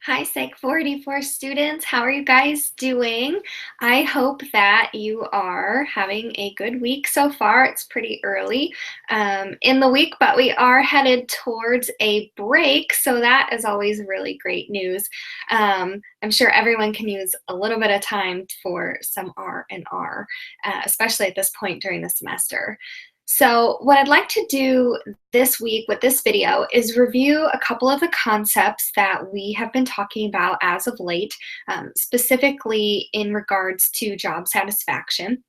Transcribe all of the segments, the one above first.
Hi, Psych 44 students. How are you guys doing? I hope that you are having a good week so far. It's pretty early in the week, but we are headed towards a break, so that is always really great news. I'm sure everyone can use a little bit of time for some R&R, especially at this point during the semester. So what I'd like to do this week with this video is review a couple of the concepts that we have been talking about as of late, specifically in regards to job satisfaction.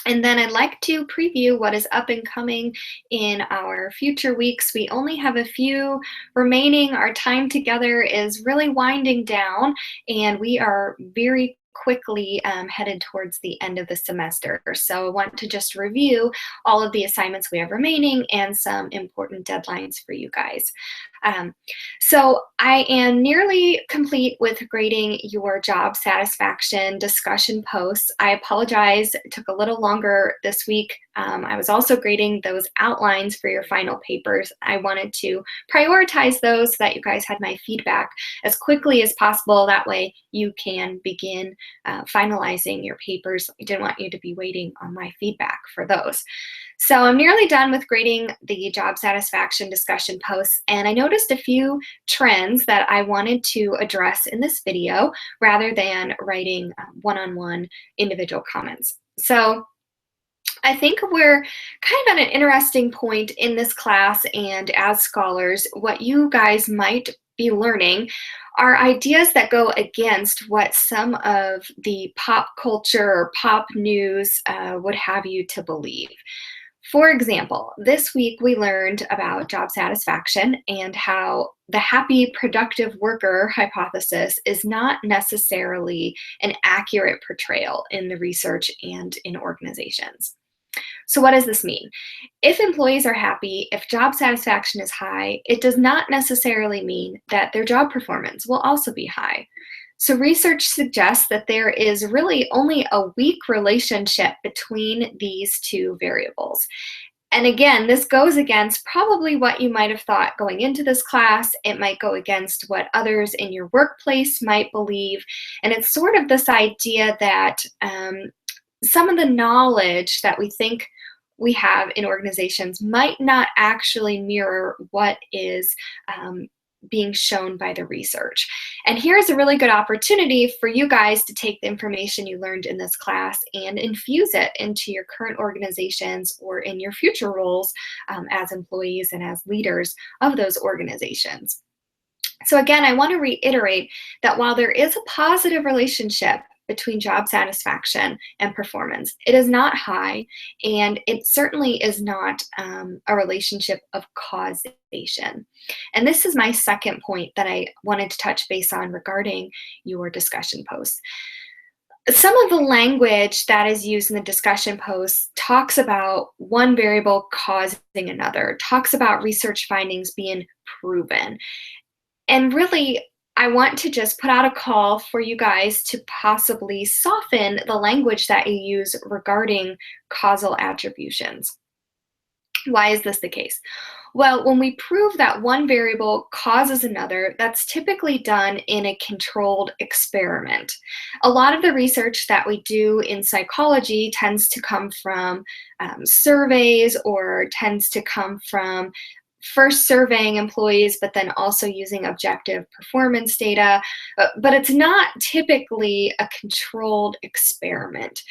And then I'd like to preview what is up and coming in our future weeks. We only have a few remaining. Our time together is really winding down, and we are very quickly headed towards the end of the semester. So I want to just review all of the assignments we have remaining and some important deadlines for you guys. So I am nearly complete with grading your job satisfaction discussion posts. I apologize, it took a little longer this week. I was also grading those outlines for your final papers. I wanted to prioritize those so that you guys had my feedback as quickly as possible. That way you can begin finalizing your papers. I didn't want you to be waiting on my feedback for those. So I'm nearly done with grading the job satisfaction discussion posts, and I noticed a few trends that I wanted to address in this video rather than writing one-on-one individual comments. So I think we're kind of at an interesting point in this class, and as scholars, what you guys might be learning are ideas that go against what some of the pop culture or pop news would have you to believe. For example, this week we learned about job satisfaction and how the happy, productive worker hypothesis is not necessarily an accurate portrayal in the research and in organizations. So what does this mean? If employees are happy, if job satisfaction is high, it does not necessarily mean that their job performance will also be high. So research suggests that there is really only a weak relationship between these two variables. And again, this goes against probably what you might have thought going into this class. It might go against what others in your workplace might believe. And it's sort of this idea that some of the knowledge that we think we have in organizations might not actually mirror what is being shown by the research. And here's a really good opportunity for you guys to take the information you learned in this class and infuse it into your current organizations or in your future roles as employees and as leaders of those organizations. So again, I want to reiterate that while there is a positive relationship between job satisfaction and performance, it is not high, and it certainly is not a relationship of causation. And this is my second point that I wanted to touch base on regarding your discussion posts. Some of the language that is used in the discussion posts talks about one variable causing another, talks about research findings being proven. And really, I want to just put out a call for you guys to possibly soften the language that you use regarding causal attributions. Why is this the case? Well, when we prove that one variable causes another, that's typically done in a controlled experiment. A lot of the research that we do in psychology tends to come from surveys, or tends to come from first surveying employees, but then also using objective performance data. But it's not typically a controlled experiment.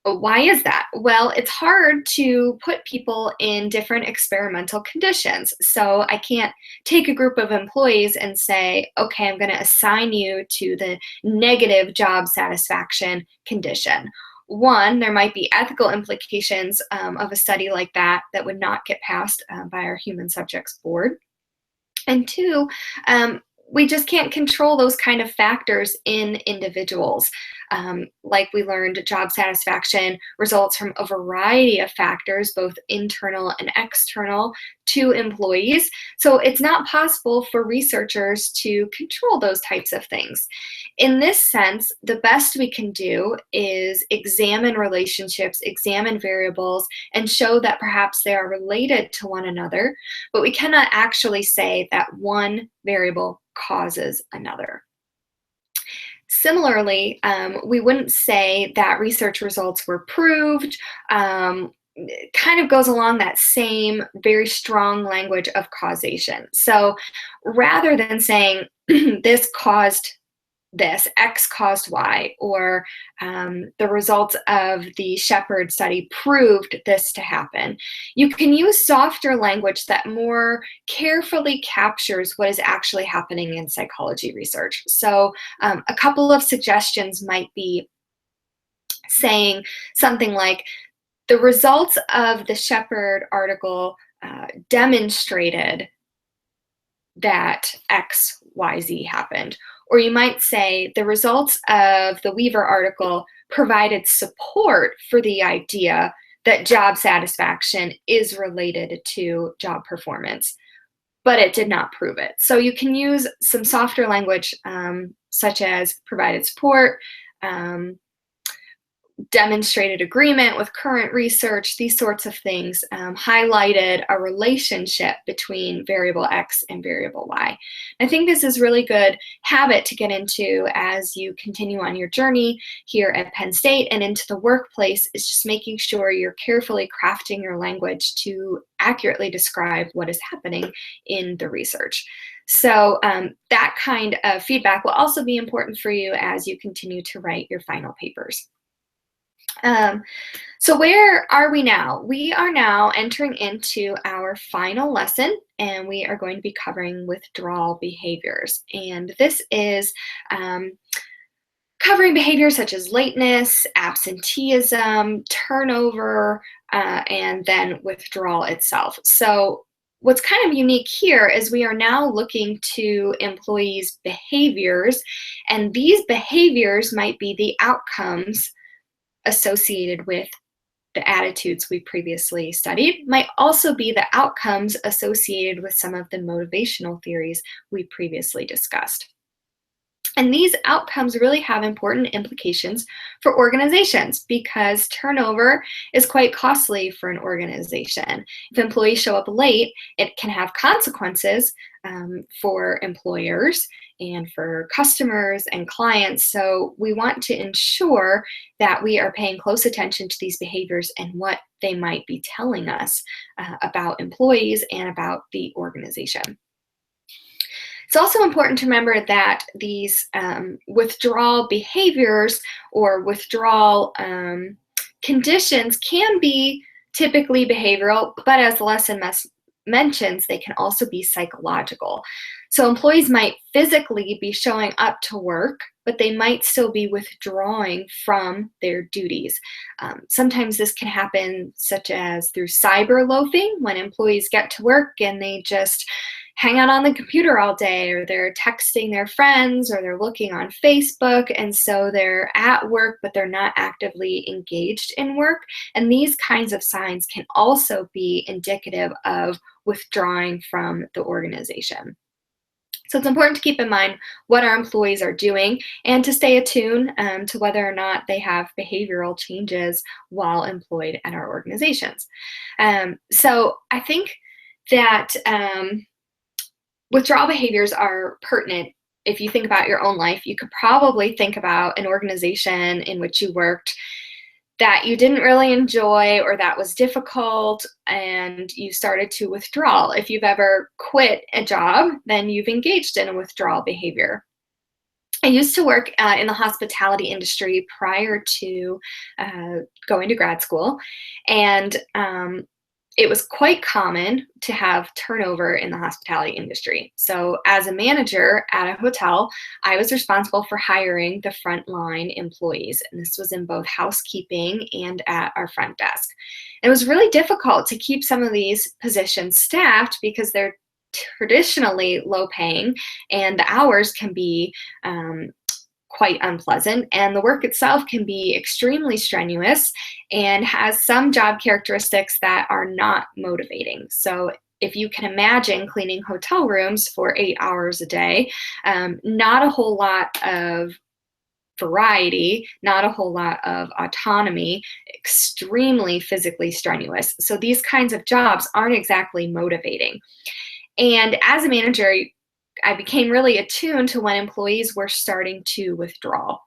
Why is that? Well, it's hard to put people in different experimental conditions. So I can't take a group of employees and say, okay, I'm going to assign you to the negative job satisfaction condition. One, there might be ethical implications of a study like that that would not get passed by our human subjects board. And two, we just can't control those kind of factors in individuals. Like we learned, job satisfaction results from a variety of factors, both internal and external to employees. So it's not possible for researchers to control those types of things. In this sense, the best we can do is examine relationships, examine variables, and show that perhaps they are related to one another, but we cannot actually say that one variable causes another. Similarly, we wouldn't say that research results were proved. It kind of goes along that same very strong language of causation. So rather than saying this caused this, X caused Y, or the results of the Shepherd study proved this to happen, you can use softer language that more carefully captures what is actually happening in psychology research. So a couple of suggestions might be saying something like, the results of the Shepherd article demonstrated that X, Y, Z happened. Or you might say the results of the Weaver article provided support for the idea that job satisfaction is related to job performance, but it did not prove it. So you can use some softer language such as provided support, demonstrated agreement with current research, these sorts of things highlighted a relationship between variable X and variable Y. I think this is really good habit to get into as you continue on your journey here at Penn State and into the workplace, is just making sure you're carefully crafting your language to accurately describe what is happening in the research. So that kind of feedback will also be important for you as you continue to write your final papers. So where are we now? We are now entering into our final lesson, and we are going to be covering withdrawal behaviors. And this is covering behaviors such as lateness, absenteeism, turnover, and then withdrawal itself. So what's kind of unique here is we are now looking to employees' behaviors, and these behaviors might be the outcomes associated with the attitudes we previously studied, might also be the outcomes associated with some of the motivational theories we previously discussed. And these outcomes really have important implications for organizations because turnover is quite costly for an organization. If employees show up late, it can have consequences for employers and for customers and clients. So we want to ensure that we are paying close attention to these behaviors and what they might be telling us about employees and about the organization. It's also important to remember that these withdrawal behaviors or withdrawal conditions can be typically behavioral, but as the lesson mentions, they can also be psychological. So employees might physically be showing up to work, but they might still be withdrawing from their duties. Sometimes this can happen such as through cyber loafing, when employees get to work and they just hang out on the computer all day, or they're texting their friends, or they're looking on Facebook, and so they're at work but they're not actively engaged in work. And these kinds of signs can also be indicative of withdrawing from the organization. So it's important to keep in mind what our employees are doing and to stay attuned to whether or not they have behavioral changes while employed at our organizations. So I think that withdrawal behaviors are pertinent. If you think about your own life, you could probably think about an organization in which you worked that you didn't really enjoy or that was difficult, and you started to withdraw. If you've ever quit a job, then you've engaged in a withdrawal behavior. I used to work in the hospitality industry prior to going to grad school, and it was quite common to have turnover in the hospitality industry. So as a manager at a hotel, I was responsible for hiring the frontline employees. And this was in both housekeeping and at our front desk. It was really difficult to keep some of these positions staffed because they're traditionally low paying and the hours can be quite unpleasant, and the work itself can be extremely strenuous and has some job characteristics that are not motivating. So if you can imagine cleaning hotel rooms for 8 hours a day, not a whole lot of variety, not a whole lot of autonomy, extremely physically strenuous. So these kinds of jobs aren't exactly motivating. And as a manager, I became really attuned to when employees were starting to withdraw.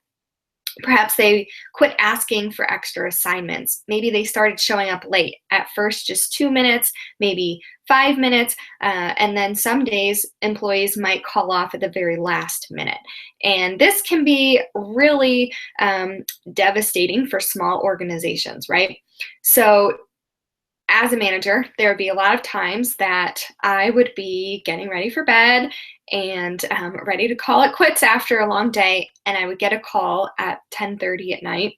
Perhaps they quit asking for extra assignments. Maybe they started showing up late. At first, just 2 minutes, maybe 5 minutes, and then some days employees might call off at the very last minute. And this can be really devastating for small organizations, right? So as a manager, there would be a lot of times that I would be getting ready for bed and ready to call it quits after a long day, and I would get a call at 10:30 at night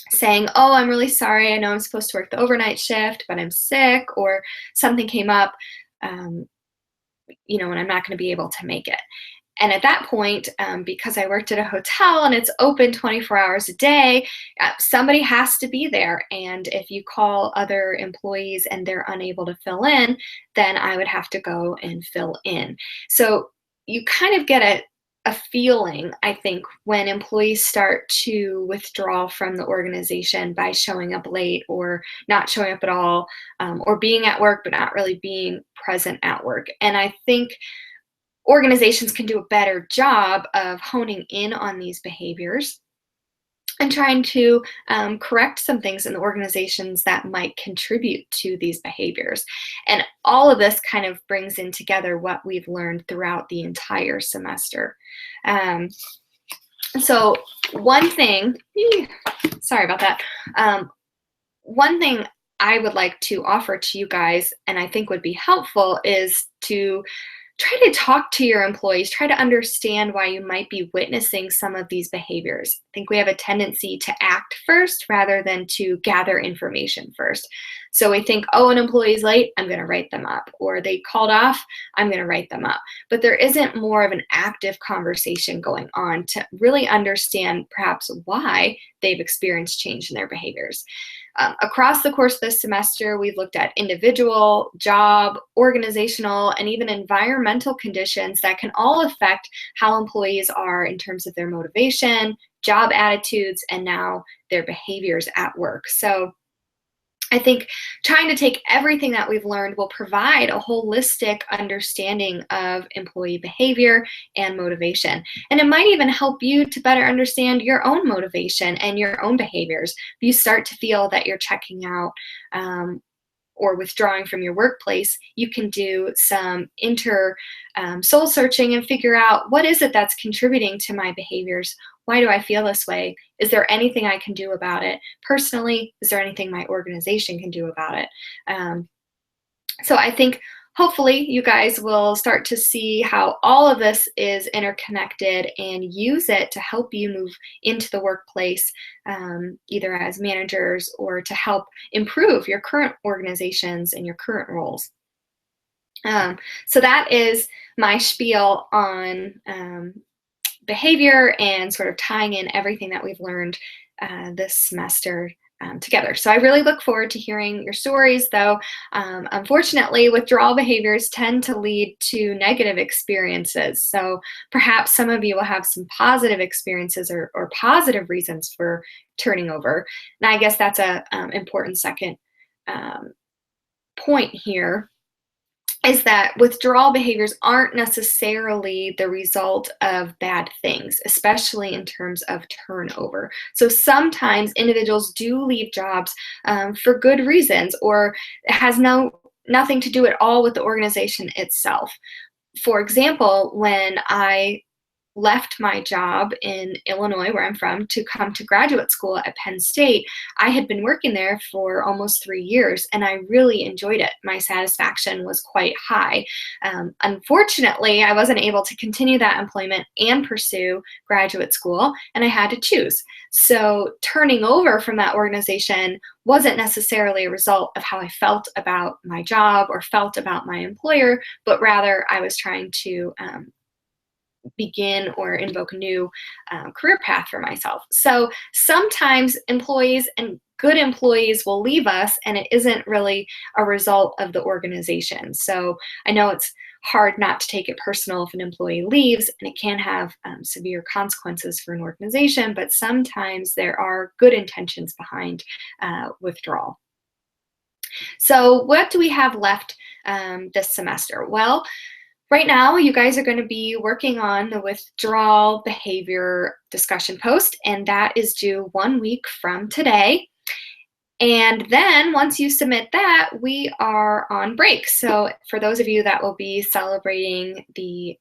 saying, "Oh, I'm really sorry. I know I'm supposed to work the overnight shift, but I'm sick, or something came up, um, and I'm not going to be able to make it." And at that point, because I worked at a hotel and it's open 24 hours a day, somebody has to be there. And if you call other employees and they're unable to fill in, then I would have to go and fill in. So you kind of get a feeling, I think, when employees start to withdraw from the organization by showing up late or not showing up at all, or being at work but not really being present at work. And I think organizations can do a better job of honing in on these behaviors and trying to correct some things in the organizations that might contribute to these behaviors. And all of this kind of brings in together what we've learned throughout the entire semester. So one thing, sorry about that. One thing I would like to offer to you guys, and I think would be helpful, is to try to talk to your employees, try to understand why you might be witnessing some of these behaviors. I think we have a tendency to act first rather than to gather information first. So we think, oh, an employee's late, I'm going to write them up. Or they called off, I'm going to write them up. But there isn't more of an active conversation going on to really understand perhaps why they've experienced change in their behaviors. Across the course of this semester, we've looked at individual, job, organizational, and even environmental conditions that can all affect how employees are in terms of their motivation, job attitudes, and now their behaviors at work. So I think trying to take everything that we've learned will provide a holistic understanding of employee behavior and motivation. And it might even help you to better understand your own motivation and your own behaviors. If you start to feel that you're checking out or withdrawing from your workplace, you can do some soul searching and figure out, what is it that's contributing to my behaviors? Why do I feel this way? Is there anything I can do about it? Personally, is there anything my organization can do about it? So I think hopefully you guys will start to see how all of this is interconnected and use it to help you move into the workplace, either as managers or to help improve your current organizations and your current roles. So that is my spiel on behavior and sort of tying in everything that we've learned this semester together. So I really look forward to hearing your stories, though unfortunately withdrawal behaviors tend to lead to negative experiences. So perhaps some of you will have some positive experiences or positive reasons for turning over. And I guess that's a important second point here, is that withdrawal behaviors aren't necessarily the result of bad things, especially in terms of turnover. So sometimes individuals do leave jobs for good reasons, or it has nothing to do at all with the organization itself. For example, when I left my job in Illinois, where I'm from, to come to graduate school at Penn State, I had been working there for almost 3 years, and I really enjoyed it. My satisfaction was quite high. Unfortunately, I wasn't able to continue that employment and pursue graduate school, and I had to choose. So turning over from that organization wasn't necessarily a result of how I felt about my job or felt about my employer, but rather I was trying to begin or invoke a new career path for myself. So sometimes employees and good employees will leave us, and it isn't really a result of the organization. So I know it's hard not to take it personal if an employee leaves, and it can have severe consequences for an organization, but sometimes there are good intentions behind withdrawal. So what do we have left this semester? Well, Right now, you guys are going to be working on the withdrawal behavior discussion post, and that is due 1 week from today. And then once you submit that, we are on break. So for those of you that will be celebrating the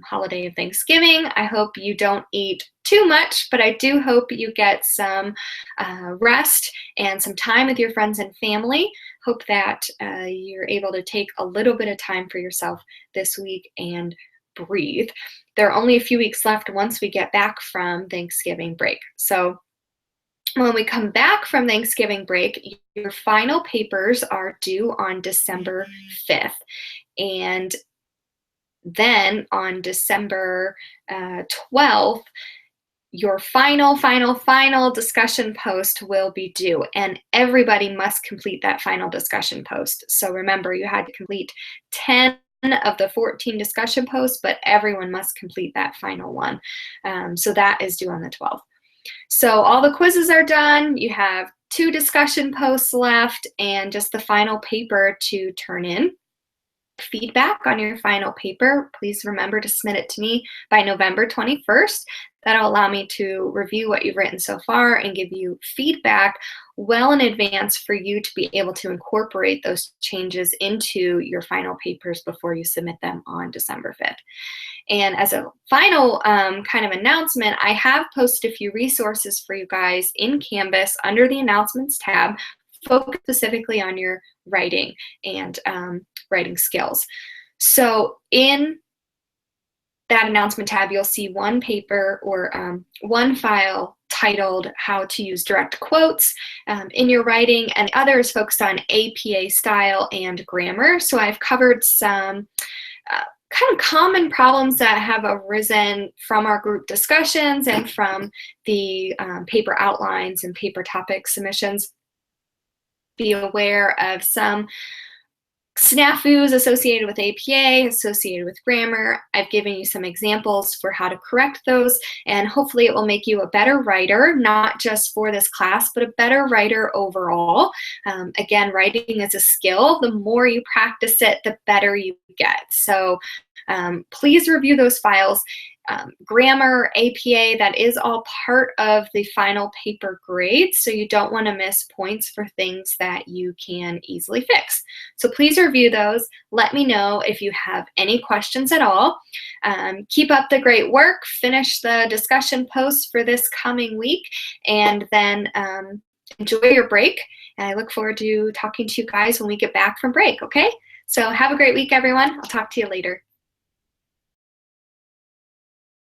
holiday of Thanksgiving, I hope you don't eat too much, but I do hope you get some rest and some time with your friends and family. Hope that you're able to take a little bit of time for yourself this week and breathe. There are only a few weeks left once we get back from Thanksgiving break. So when we come back from Thanksgiving break, your final papers are due on December 5th. And then on December 12th, your final discussion post will be due, and everybody must complete that final discussion post. So remember, you had to complete 10 of the 14 discussion posts, but everyone must complete that final one. So that is due on the 12th. So all the quizzes are done. You have 2 discussion posts left and just the final paper to turn in. Feedback on your final paper, please remember to submit it to me by November 21st. That'll allow me to review what you've written so far and give you feedback well in advance for you to be able to incorporate those changes into your final papers before you submit them on December 5th. And as a final kind of announcement, I have posted a few resources for you guys in Canvas under the Announcements tab, focused specifically on your writing and writing skills. So in that announcement tab, you'll see one paper or one file titled How to Use Direct Quotes in Your Writing, and the other is focused on APA style and grammar. So I've covered some kind of common problems that have arisen from our group discussions and from the paper outlines and paper topic submissions. Be aware of some snafus associated with APA, associated with grammar. I've given you some examples for how to correct those, and hopefully it will make you a better writer, not just for this class, but a better writer overall. Again, writing is a skill. The more you practice it, the better you get. So please review those files. Grammar, APA, that is all part of the final paper grade, so you don't want to miss points for things that you can easily fix. So please review those. Let me know if you have any questions at all. Keep up the great work. Finish the discussion post for this coming week, and then enjoy your break. And I look forward to talking to you guys when we get back from break, okay? So have a great week, everyone. I'll talk to you later.